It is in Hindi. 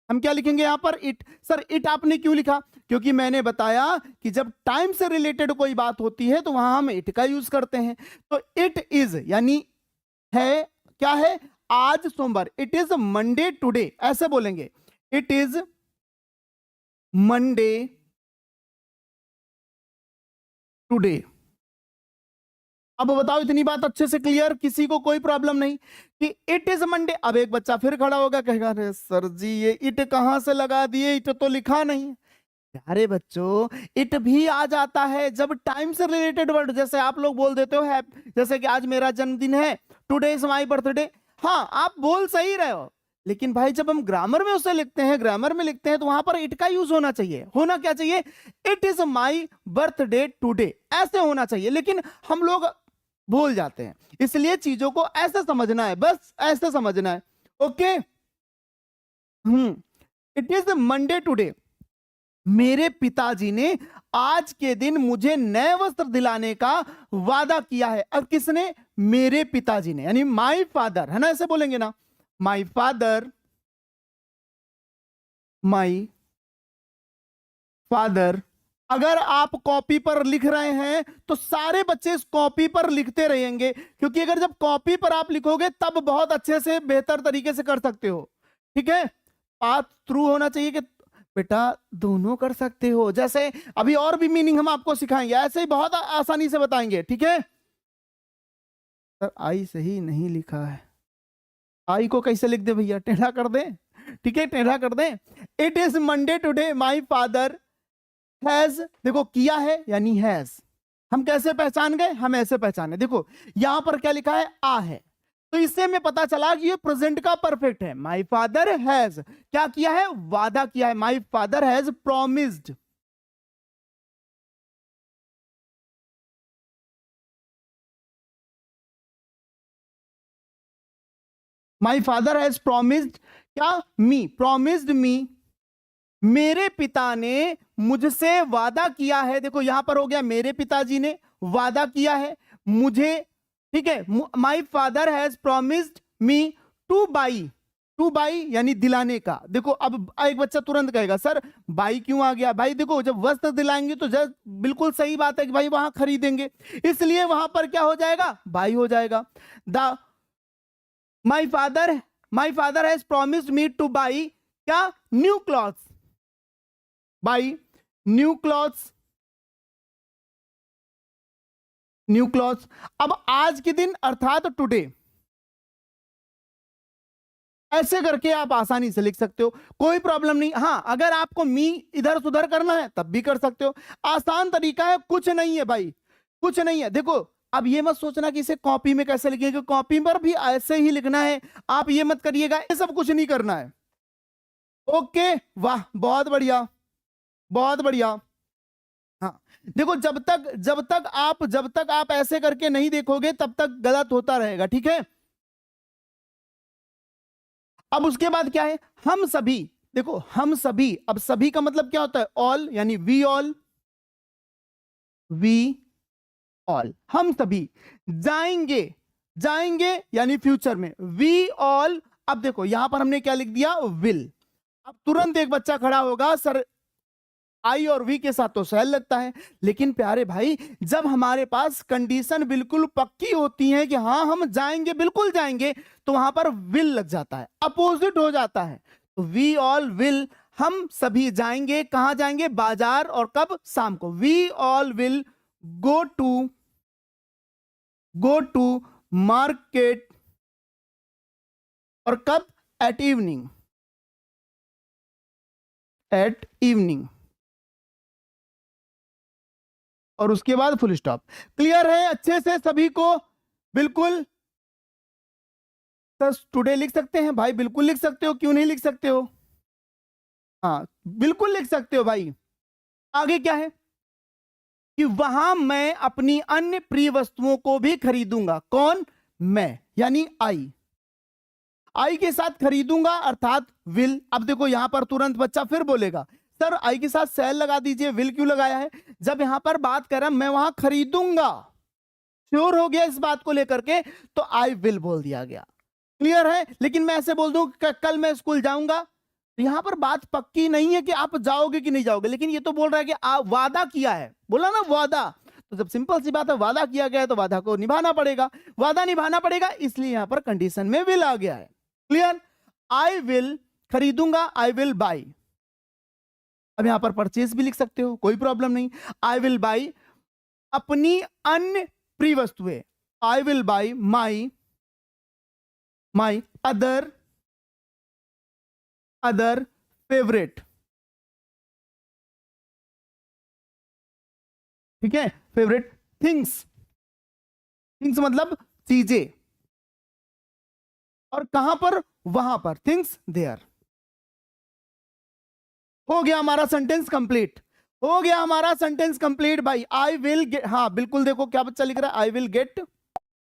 हम क्या लिखेंगे यहां पर? इट। सर इट आपने क्यों लिखा? क्योंकि मैंने बताया कि जब टाइम से रिलेटेड कोई बात होती है तो वहां हम इट का यूज करते हैं। तो इट इज यानी है, क्या है? आज सोमवार। इट इज मंडे टुडे, ऐसे बोलेंगे। It is Monday today. अब बताओ, इतनी बात अच्छे से क्लियर, किसी को कोई प्रॉब्लम नहीं कि इट इज मंडे? अब एक बच्चा फिर खड़ा होगा, कहेगा अरे सर जी ये इट कहां से लगा दिए, इट तो लिखा नहीं। अरे बच्चों, इट भी आ जाता है जब टाइम से रिलेटेड वर्ड, जैसे आप लोग बोल देते हो है, जैसे कि आज मेरा जन्मदिन है, टुडे इज माय बर्थडे। हाँ आप बोल सही रहे हो, लेकिन भाई जब हम ग्रामर में उसे लिखते हैं, ग्रामर में लिखते हैं, तो वहां पर इट का यूज होना चाहिए। होना क्या चाहिए? It is my birthday today, ऐसे होना चाहिए। लेकिन हम लोग भूल जाते हैं, इसलिए चीजों को ऐसे समझना है, बस ऐसे समझना है। Okay. It is Monday today. मेरे पिताजी ने आज के दिन मुझे नए वस्त्र दिलाने का वादा किया है। अब किसने? मेरे पिताजी ने, यानी माय फादर, है ना, ऐसे बोलेंगे ना, माय फादर, माय फादर। अगर आप कॉपी पर लिख रहे हैं तो सारे बच्चे इस कॉपी पर लिखते रहेंगे, क्योंकि अगर जब कॉपी पर आप लिखोगे तब बहुत अच्छे से बेहतर तरीके से कर सकते हो। ठीक है, पाथ थ्रू होना चाहिए कि बेटा दोनों कर सकते हो। जैसे अभी और भी मीनिंग हम आपको सिखाएंगे, ऐसे ही बहुत आसानी से बताएंगे। ठीक है सर, आई सही नहीं लिखा है, आई को कैसे लिख दे भैया? टेढ़ा कर दे। ठीक है, टेढ़ा कर दे। It is Monday today, my father has, देखो किया है यानी हैज। हम कैसे पहचान गए? हम ऐसे पहचाने, देखो यहां पर क्या लिखा है? आ है, तो इससे हमें पता चला कि ये प्रेजेंट का परफेक्ट है। माय फादर हैज क्या किया है? वादा किया है। My father has promised, my father has promised क्या? मी, प्रॉमिस्ड मी, मेरे पिता ने मुझसे वादा किया है। देखो यहां पर हो गया, मेरे पिताजी ने वादा किया है मुझे। ठीक है, माई father has promised me to by, two by यानी दिलाने का। देखो अब एक बच्चा तुरंत कहेगा सर बाई क्यों आ गया? भाई देखो जब वस्त्र दिलाएंगे तो जब बिल्कुल सही बात है कि भाई वहां खरीदेंगे, इसलिए वहां पर क्या हो जाएगा? बाई हो जाएगा। The my father, my father has promised me to buy क्या? New clothes, buy new clothes, new clothes. अब आज के दिन अर्थात टुडे, ऐसे करके आप आसानी से लिख सकते हो, कोई प्रॉब्लम नहीं। हाँ अगर आपको मी इधर सुधर करना है तब भी कर सकते हो, आसान तरीका है, कुछ नहीं है भाई, कुछ नहीं है। देखो अब ये मत सोचना कि इसे कॉपी में कैसे लिखेंगे, कॉपी पर भी ऐसे ही लिखना है, आप ये मत करिएगा, ये सब कुछ नहीं करना है। ओके, वाह बहुत बढ़िया, बहुत बढ़िया। हाँ देखो जब तक आप ऐसे करके नहीं देखोगे तब तक गलत होता रहेगा। ठीक है, अब उसके बाद क्या है? हम सभी, देखो हम सभी, अब सभी का मतलब क्या होता है? ऑल, यानी वी ऑल, वी ऑल, हम सभी जाएंगे, जाएंगे यानी फ्यूचर में, वी ऑल। अब देखो यहां पर हमने क्या लिख दिया? विल। अब तुरंत एक बच्चा खड़ा होगा, सर आई और वी के साथ तो सहल लगता है, लेकिन प्यारे भाई जब हमारे पास कंडीशन बिल्कुल पक्की होती है कि हाँ हम जाएंगे, बिल्कुल जाएंगे, तो वहां पर विल लग जाता है, अपोजिट हो जाता है। तो वी ऑल विल, हम सभी जाएंगे, कहां जाएंगे? बाजार। और कब? शाम को। We all will go to, go to market. और कब? At evening, at evening. और उसके बाद फुल स्टॉप। क्लियर है अच्छे से सभी को? बिल्कुल। सर टुडे लिख सकते हैं भाई? बिल्कुल लिख सकते हो, क्यों नहीं लिख सकते हो? हाँ बिल्कुल लिख सकते हो भाई। आगे क्या है कि वहां मैं अपनी अन्य प्रिय वस्तुओं को भी खरीदूंगा। कौन? मैं, यानी आई के साथ खरीदूंगा अर्थात विल। अब देखो यहां पर तुरंत बच्चा फिर बोलेगा सर आई के साथ सेल लगा दीजिए, विल क्यों लगाया है? जब यहां पर बात कर रहा मैं वहां खरीदूंगा, श्योर हो गया इस बात को लेकर के, तो आई विल बोल दिया गया। क्लियर है? लेकिन मैं ऐसे बोल दूं कल मैं स्कूल जाऊंगा, तो यहां पर बात पक्की नहीं है कि आप जाओगे कि नहीं जाओगे, लेकिन ये तो बोल रहा है कि आप वादा किया है, बोला ना वादा। तो जब सिंपल सी बात है, वादा किया गया है तो वादा को निभाना पड़ेगा, वादा निभाना पड़ेगा, इसलिए यहां पर कंडीशन में विल आ गया है। क्लियर? आई विल खरीदूंगा, आई विल बाई। अब यहां पर परचेज भी लिख सकते हो, कोई प्रॉब्लम नहीं। आई विल बाई अपनी अन्य प्रिय वस्तुएं, आई will by my other favourite. ठीक है, फेवरेट थिंग्स मतलब चीजें, और कहां पर? वहां पर, थिंग्स देयर। हो गया हमारा सेंटेंस कंप्लीट, हो गया हमारा सेंटेंस कंप्लीट भाई। आई विल गेट, हाँ बिल्कुल, देखो क्या बच्चा लिख रहा है, आई विल गेट